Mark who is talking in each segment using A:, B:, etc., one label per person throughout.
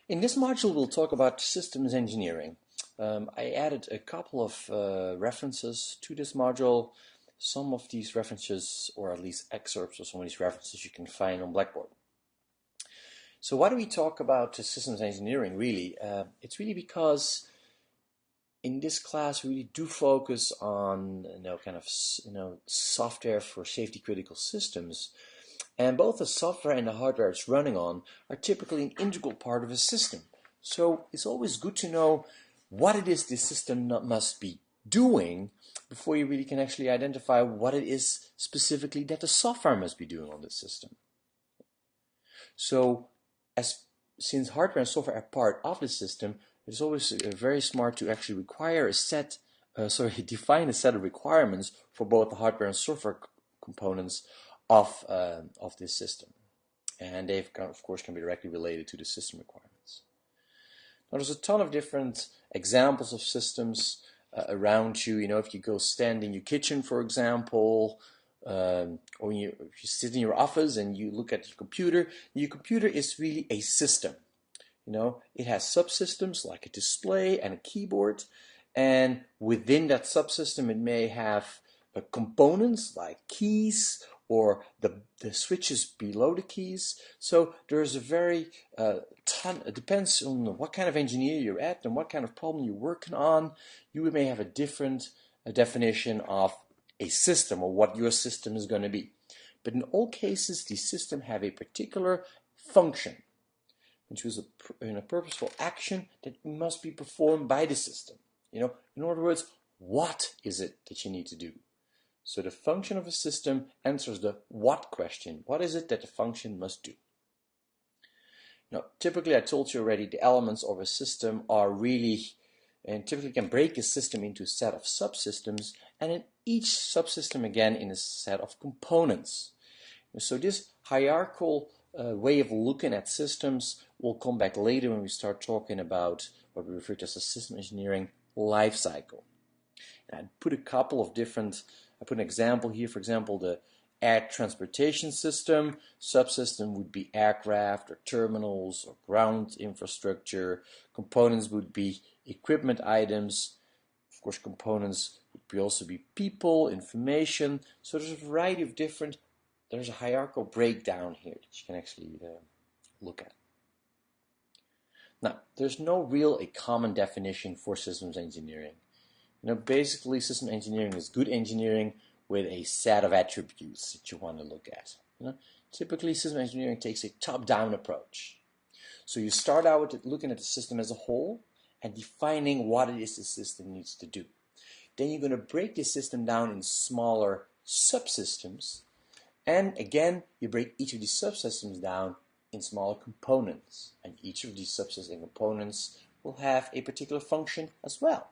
A: In this module, we'll talk about systems engineering. I added a couple of references to this module. Some of these references, or at least excerpts of some of these references, you can find on Blackboard. So why do we talk about systems engineering, really? It's really because in this class, we really do focus on software for safety critical systems. And both the software and the hardware it's running on are typically an integral part of a system. So it's always good to know what it is this system must be doing before you really can actually identify what it is specifically that the software must be doing on the system. So since hardware and software are part of the system, it's always very smart to actually require define a set of requirements for both the hardware and software components of this system, and they of course can be directly related to the system requirements. Now there's a ton of different examples of systems around you. If you go stand in your kitchen, for example, or if you sit in your office and you look at your computer is really a system. It has subsystems like a display and a keyboard, and within that subsystem it may have components like keys or the switches below the keys. So there's a very ton. It depends on what kind of engineer you're at and what kind of problem you're working on. You may have a different definition of a system or what your system is going to be. But in all cases, these systems have a particular function, which is a purposeful action that must be performed by the system. In other words, what is it that you need to do? So the function of a system answers the what question. What is it that the function must do? Now, typically, I told you already, the elements of a system are really, and typically can break a system into a set of subsystems, and in each subsystem, again, in a set of components. So this hierarchical way of looking at systems will come back later when we start talking about what we refer to as a system engineering life cycle. And I put an example here. For example, the air transportation system. Subsystem would be aircraft or terminals or ground infrastructure. Components would be equipment items. Of course, components would also be people, information. So there's a variety of there's a hierarchical breakdown here that you can actually look at. Now, there's no real common definition for systems engineering. Basically, system engineering is good engineering with a set of attributes that you want to look at. Typically, system engineering takes a top-down approach. So you start out with looking at the system as a whole and defining what it is the system needs to do. Then you're going to break the system down in smaller subsystems, and again, you break each of these subsystems down in smaller components, and each of these subsystem components will have a particular function as well.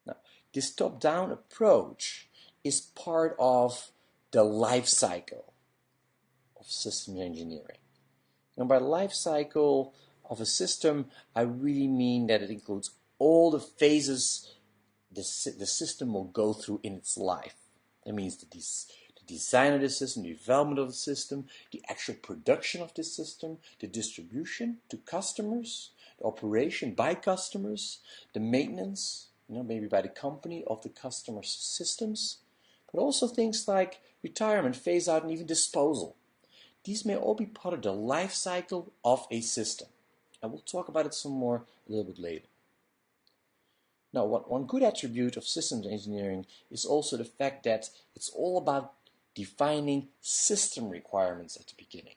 A: Now, this top-down approach is part of the life cycle of systems engineering. And by life cycle of a system, I really mean that it includes all the phases the system will go through in its life. That means the design of the system, the development of the system, the actual production of the system, the distribution to customers, the operation by customers, the maintenance, maybe by the company of the customer's systems, but also things like retirement, phase out, and even disposal. These may all be part of the life cycle of a system. And we'll talk about it some more a little bit later. Now, one good attribute of systems engineering is also the fact that it's all about defining system requirements at the beginning,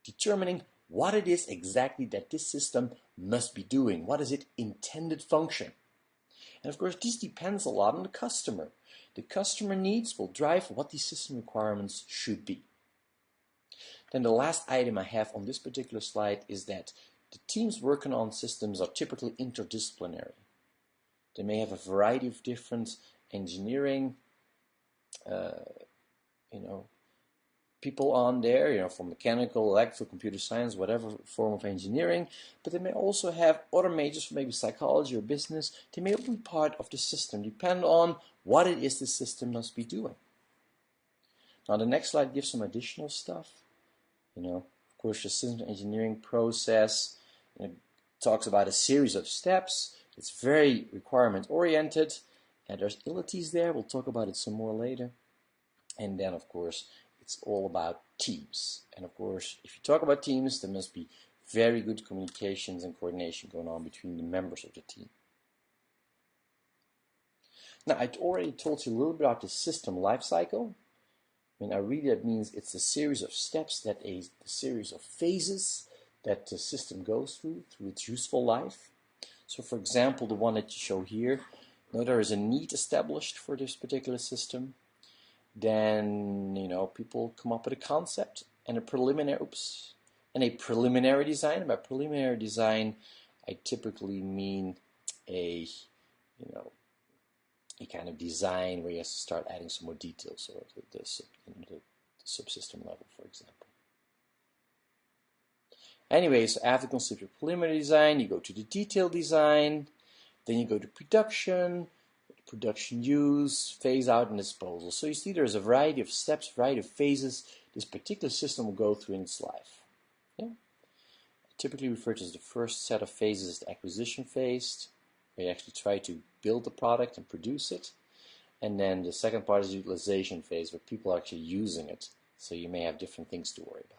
A: determining what it is exactly that this system must be doing, what is its intended function. And of course, this depends a lot on the customer. The customer needs will drive what these system requirements should be. Then the last item I have on this particular slide is that the teams working on systems are typically interdisciplinary. They may have a variety of different engineering people on there, from mechanical, electrical, computer science, whatever form of engineering, but they may also have other majors from maybe psychology or business. They may be part of the system, depend on what it is the system must be doing. Now the next slide gives some additional stuff. Of course, the system engineering process It talks about a series of steps. It's very requirement-oriented, and there's entities there. We'll talk about it some more later. And then, of course, it's all about teams. And of course, if you talk about teams, there must be very good communications and coordination going on between the members of the team. Now, I already told you a little bit about the system lifecycle. When I read that, means it's a series of steps, a series of phases that the system goes through its useful life. So, for example, the one that you show here, now there is a need established for this particular system. Then, people come up with a concept and a preliminary design. By preliminary design, I typically mean a kind of design where you have to start adding some more details, so the subsystem level, for example. Anyways, after concept your preliminary design, you go to the detailed design, then you go to production use, phase out, and disposal. So you see there's a variety of steps, variety of phases this particular system will go through in its life. Yeah? I typically refer to as the first set of phases as the acquisition phase, where you actually try to build the product and produce it. And then the second part is the utilization phase, where people are actually using it. So you may have different things to worry about.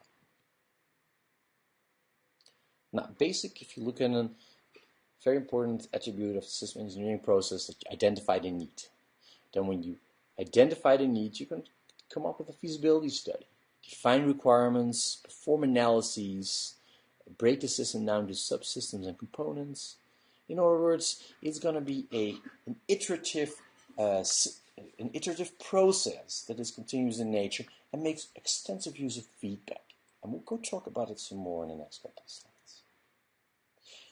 A: Now, basic, if you look at a very important attribute of the system engineering process, that you identify the need. Then when you identify the need, you can come up with a feasibility study, define requirements, perform analyses, break the system down to subsystems and components. In other words, it's going to be an iterative process that is continuous in nature and makes extensive use of feedback. And we'll go talk about it some more in the next couple of slides.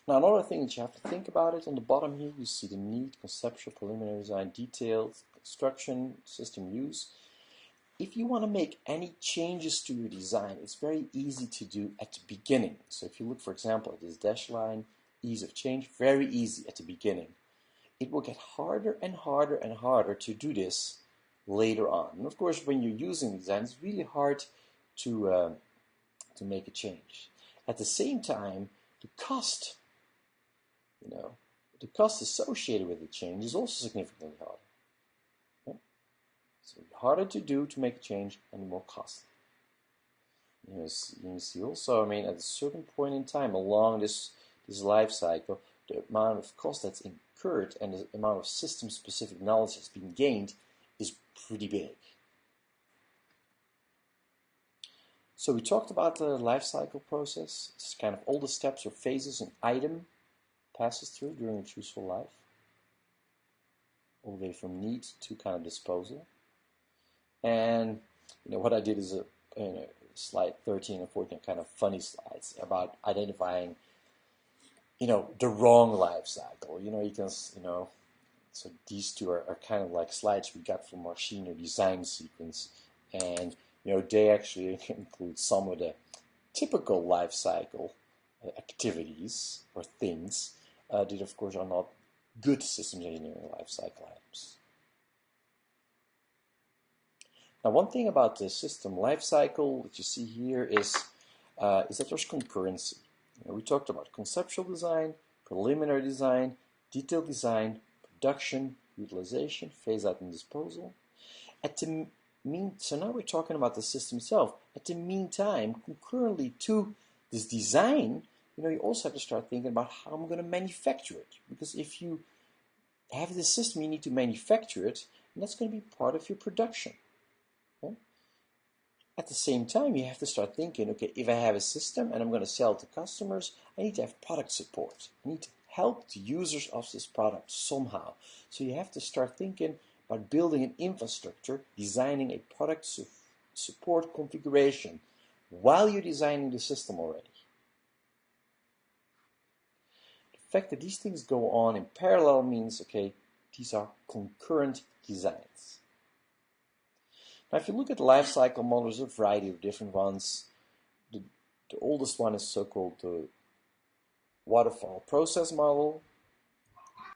A: Now, another thing that you have to think about it, on the bottom here, you see the need, conceptual, preliminary design, detailed, construction, system use. If you want to make any changes to your design, it's very easy to do at the beginning. So if you look, for example, at this dash line, ease of change, very easy at the beginning. It will get harder and harder and harder to do this later on. And of course, when you're using design, it's really hard to make a change. At the same time, the cost associated with the change is also significantly harder. Okay? So harder to do to make a change and more costly. You see also, at a certain point in time along this life cycle, the amount of cost that's incurred and the amount of system-specific knowledge that's been gained is pretty big. So we talked about the life cycle process. It's kind of all the steps or phases an item passes through during its useful life, all the way from need to kind of disposal. And what I did is slide 13 and 14 kind of funny slides about identifying the wrong life cycle. You can so these two are kind of like slides we got from our senior design sequence, and they actually include some of the typical life cycle activities or things that of course are not good systems engineering life cycle items. Now, one thing about the system life cycle that you see here is that there's concurrency. We talked about conceptual design, preliminary design, detailed design, production, utilization, phase out and disposal. So now we're talking about the system itself. At the meantime, concurrently to this design, you also have to start thinking about how I'm going to manufacture it. Because if you have this system, you need to manufacture it, and that's going to be part of your production. Okay? At the same time, you have to start thinking, okay, if I have a system and I'm going to sell it to customers, I need to have product support. I need to help the users of this product somehow. So you have to start thinking about building an infrastructure, designing a product support configuration while you're designing the system already. The fact that these things go on in parallel means, okay, these are concurrent designs. Now, if you look at life cycle models, there's a variety of different ones. The oldest one is so-called the waterfall process model.